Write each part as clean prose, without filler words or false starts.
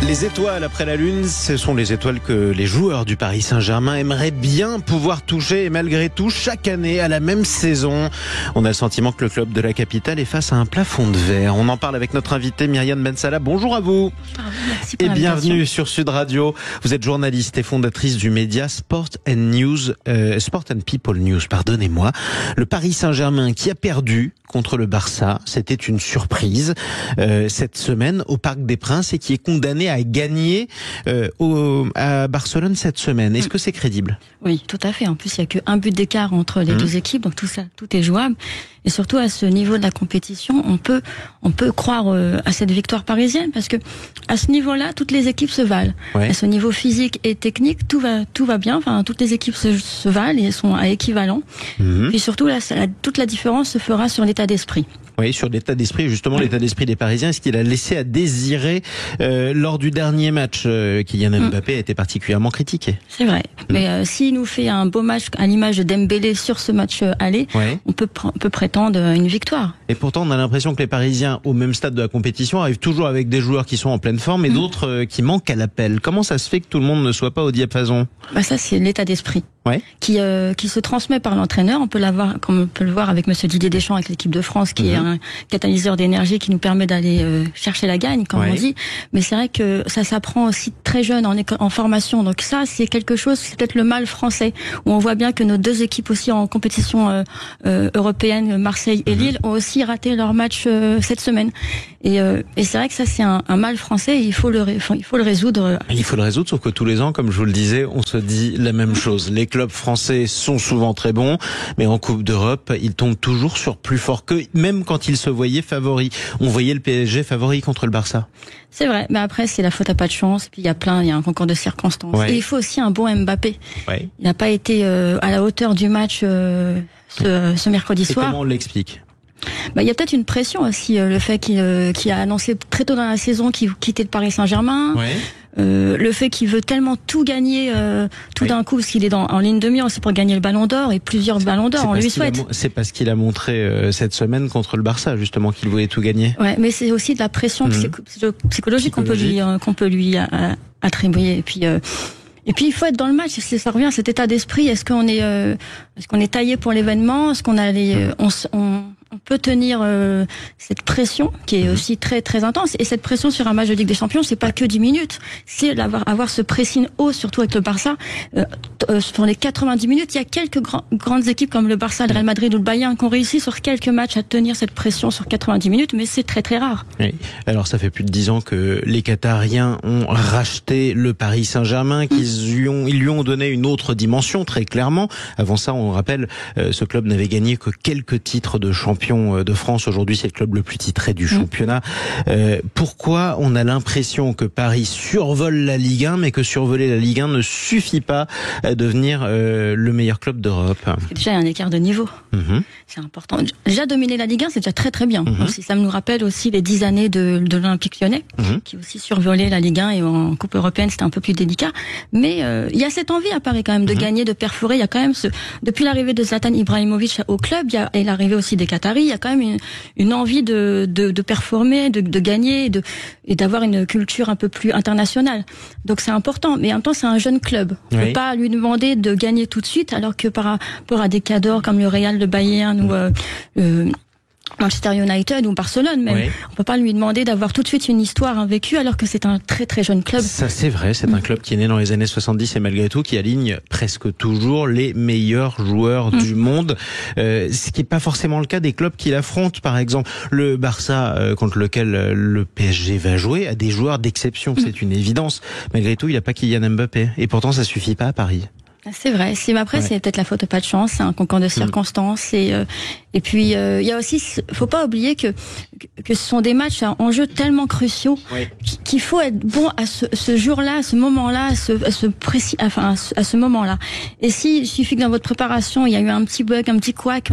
Les étoiles après la Lune, ce sont les étoiles que les joueurs du Paris Saint-Germain aimeraient bien pouvoir toucher. Et malgré tout, chaque année, à la même saison, on a le sentiment que le club de la capitale est face à un plafond de verre. On en parle avec notre invitée Myriam Bensala. Bonjour à vous. Merci pour et bienvenue sur Sud Radio. Vous êtes journaliste et fondatrice du média Sport and People News. Pardonnez-moi. Le Paris Saint-Germain qui a perdu contre le Barça, c'était une surprise cette semaine au Parc des Princes et qui est condamné à gagner à Barcelone cette semaine. Est-ce que c'est crédible ? Oui, tout à fait. En plus, il n'y a qu'un but d'écart entre les deux équipes, donc tout est jouable. Et surtout, à ce niveau de la compétition, on peut croire à cette victoire parisienne parce que à ce niveau-là, toutes les équipes se valent. Ouais. À ce niveau physique et technique, tout va bien. Enfin, toutes les équipes se valent et sont à équivalent. Puis surtout, là, toute la différence se fera sur l'état d'esprit. Oui, sur l'état d'esprit, justement, l'état d'esprit des Parisiens, est-ce qu'il a laissé à désirer lors du dernier match Kylian Mbappé a été particulièrement critiqué. C'est vrai, mais s'il nous fait un beau match à l'image de Dembélé sur ce match aller, on peut prétendre une victoire. Et pourtant, on a l'impression que les Parisiens, au même stade de la compétition, arrivent toujours avec des joueurs qui sont en pleine forme et d'autres qui manquent à l'appel. Comment ça se fait que tout le monde ne soit pas au diapason ? Ça, c'est l'état d'esprit. Qui se transmet par l'entraîneur. On peut l'avoir, comme on peut le voir avec Monsieur Didier Deschamps avec l'équipe de France, qui est un catalyseur d'énergie qui nous permet d'aller chercher la gagne, comme on dit. Mais c'est vrai que ça s'apprend aussi très jeune en formation. Donc ça, c'est quelque chose, c'est peut-être le mal français, où on voit bien que nos deux équipes aussi en compétition européenne, Marseille et Lille, ont aussi raté leur match cette semaine. Et c'est vrai que ça, c'est un mal français. Et il faut le résoudre. Il faut le résoudre, sauf que tous les ans, comme je vous le disais, on se dit la même chose. Les clubs français sont souvent très bons, mais en Coupe d'Europe, ils tombent toujours sur plus fort qu'eux, même quand ils se voyaient favoris. On voyait le PSG favori contre le Barça. C'est vrai, mais après, c'est la faute à pas de chance. Puis il y a un concours de circonstances. Et il faut aussi un bon Mbappé. Il n'a pas été à la hauteur du match ce mercredi soir. Comment on l'explique ? Il y a peut-être une pression aussi, le fait qu'il a annoncé très tôt dans la saison qu'il quittait le Paris Saint-Germain. Le fait qu'il veut tellement tout gagner d'un coup, parce qu'il est en ligne de mire aussi pour gagner le Ballon d'Or et plusieurs Ballons d'Or, on lui souhaite. C'est parce qu'il a montré cette semaine contre le Barça justement qu'il voulait tout gagner. Ouais, mais c'est aussi de la pression psychologique qu'on peut lui attribuer. Et puis il faut être dans le match. Ça revient à cet état d'esprit. Est-ce qu'on est taillé pour l'événement ? Est-ce qu'on on peut tenir cette pression qui est aussi très très intense, et cette pression sur un match de Ligue des Champions, c'est pas que 10 minutes, c'est avoir ce pressing haut, surtout avec le Barça sur les 90 minutes. Il y a quelques grandes équipes comme le Barça, le Real Madrid ou le Bayern qui ont réussi sur quelques matchs à tenir cette pression sur 90 minutes, mais c'est très très rare. Oui. Alors ça fait plus de 10 ans que les Qatariens ont racheté le Paris Saint-Germain, ils lui ont donné une autre dimension très clairement. Avant ça, on rappelle, ce club n'avait gagné que quelques titres de champion de France. Aujourd'hui, c'est le club le plus titré du championnat. Pourquoi on a l'impression que Paris survole la Ligue 1, mais que survoler la Ligue 1 ne suffit pas à devenir le meilleur club d'Europe ? Déjà, il y a un écart de niveau. C'est important. Déjà, dominer la Ligue 1, c'est déjà très très bien. Aussi, ça nous rappelle aussi les 10 années de l'Olympique Lyonnais, qui aussi survolait la Ligue 1, et en Coupe européenne, c'était un peu plus délicat. Mais il y a cette envie à Paris quand même de gagner, de perforer. Il y a quand même depuis l'arrivée de Zlatan Ibrahimovic au club, et l'arrivée aussi des Qataris, il y a quand même une envie de performer, de gagner et d'avoir une culture un peu plus internationale. Donc c'est important, mais en même temps c'est un jeune club. On peut pas lui demander de gagner tout de suite, alors que par rapport à des cadors comme le Real, le Bayern ou Manchester United ou Barcelone même, on peut pas lui demander d'avoir tout de suite une histoire, un vécu, alors que c'est un très très jeune club. Ça c'est vrai, c'est un club qui est né dans les années 70 et malgré tout qui aligne presque toujours les meilleurs joueurs du monde, ce qui est pas forcément le cas des clubs qui l'affrontent. Par exemple, le Barça contre lequel le PSG va jouer a des joueurs d'exception, c'est une évidence. Malgré tout, il n'a pas Kylian Mbappé et pourtant ça suffit pas à Paris. C'est vrai. Après, c'est peut-être la faute à pas de chance, c'est un concours de circonstances. Et puis, il y a aussi, faut pas oublier que ce sont des matchs à enjeux tellement cruciaux qu'il faut être bon à ce jour-là, à ce moment-là, à ce moment-là. Et s'il suffit que dans votre préparation, il y a eu un petit bug, un petit couac,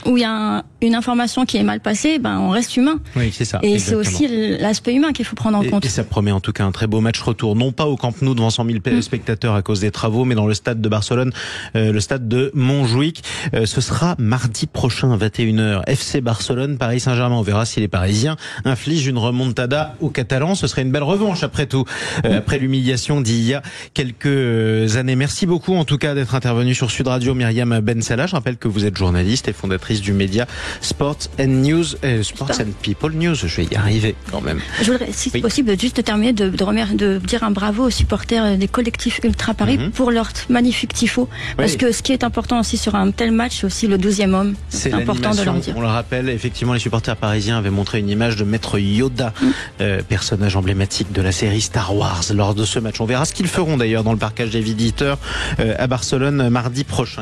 où il y a une information qui est mal passée, on reste humain. Oui, c'est ça. Et exactement. c'est aussi l'aspect humain qu'il faut prendre en compte. Et ça promet en tout cas un très beau match retour, non pas au Camp Nou devant 100 000 spectateurs à cause des travaux, mais dans le stade de Barcelone, le stade de Montjuïc. Ce sera mardi prochain, 21h. FC Barcelone, Paris Saint-Germain. On verra si les Parisiens infligent une remontada aux Catalans. Ce serait une belle revanche après tout, après l'humiliation d'il y a quelques années. Merci beaucoup en tout cas d'être intervenu sur Sud Radio, Myriam Ben Salah. Je rappelle que vous êtes journaliste et fondatrice du média Sports and People News. Je vais y arriver quand même. Je voudrais, si c'est possible, juste terminer de dire un bravo aux supporters des collectifs Ultra Paris pour leur magnifique tifo. Parce que ce qui est important aussi sur un tel match, c'est aussi le 12e homme. C'est important de leur dire. On le rappelle, effectivement, les supporters parisiens avaient montré une image de Maître Yoda, personnage emblématique de la série Star Wars, lors de ce match. On verra ce qu'ils feront d'ailleurs dans le parcage des visiteurs à Barcelone mardi prochain.